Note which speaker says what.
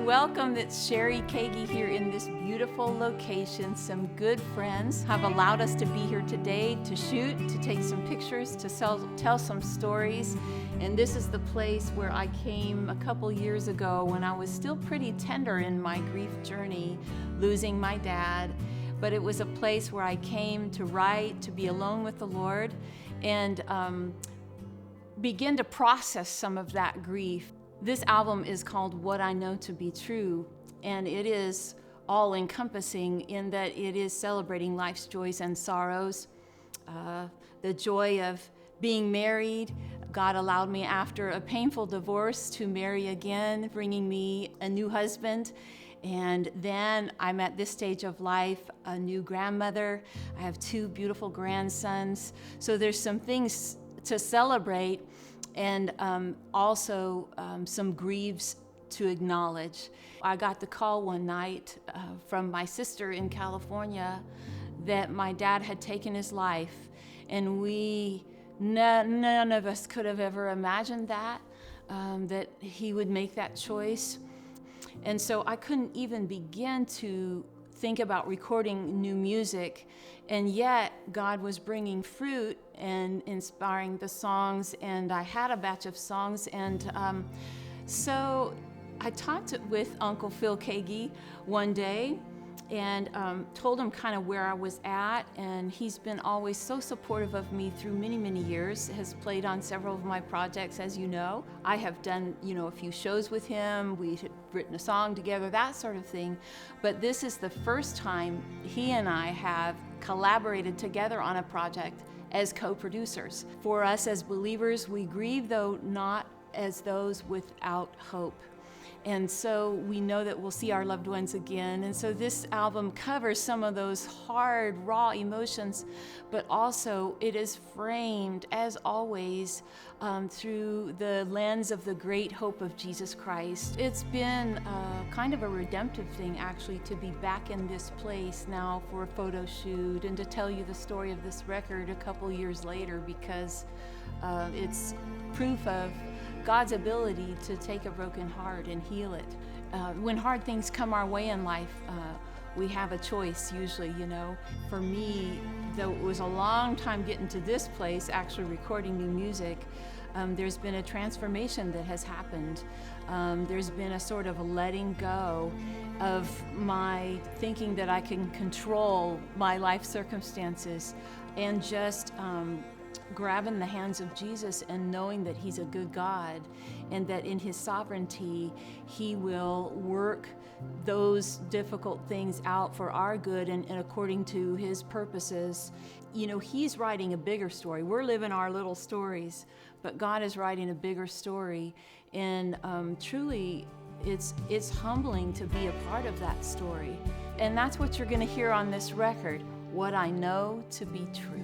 Speaker 1: welcome. It's Cheri Keaggy here in this beautiful location. Some good friends have allowed us to be here today to shoot, to take some pictures, to tell some stories. And this is the place where I came a couple years ago when I was still pretty tender in my grief journey, losing my dad. But it was a place where I came to write, to be alone with the Lord, and begin to process some of that grief. This album is called What I Know to Be True, and it is all-encompassing in that it is celebrating life's joys and sorrows. The joy of being married. God allowed me after a painful divorce to marry again, bringing me a new husband. And then I'm at this stage of life, a new grandmother. I have 2 beautiful grandsons. So there's some things to celebrate, and also some griefs to acknowledge. I got the call one night from my sister in California that my dad had taken his life, and none of us could have ever imagined that he would make that choice. And so I couldn't even begin to think about recording new music, and yet God was bringing fruit and inspiring the songs, and I had a batch of songs, and so I talked with Uncle Phil Keaggy one day and told him kind of where I was at, and he's been always so supportive of me through many, many years, has played on several of my projects, as you know. I have done, a few shows with him, we've written a song together, that sort of thing, but this is the first time he and I have collaborated together on a project as co-producers. For us as believers, we grieve, though not as those without hope. And so we know that we'll see our loved ones again. And so this album covers some of those hard, raw emotions, but also it is framed, as always, through the lens of the great hope of Jesus Christ. It's been kind of a redemptive thing, actually, to be back in this place now for a photo shoot and to tell you the story of this record a couple years later, because it's proof of God's ability to take a broken heart and heal it. When hard things come our way in life, we have a choice usually, For me, though it was a long time getting to this place, actually recording new music, there's been a transformation that has happened. There's been a sort of a letting go of my thinking that I can control my life circumstances, and just grabbing the hands of Jesus and knowing that He's a good God, and that in His sovereignty He will work those difficult things out for our good and according to His purposes. He's writing a bigger story. We're living our little stories, but God is writing a bigger story, and truly it's humbling to be a part of that story. And that's what you're going to hear on this record, What I Know to Be True.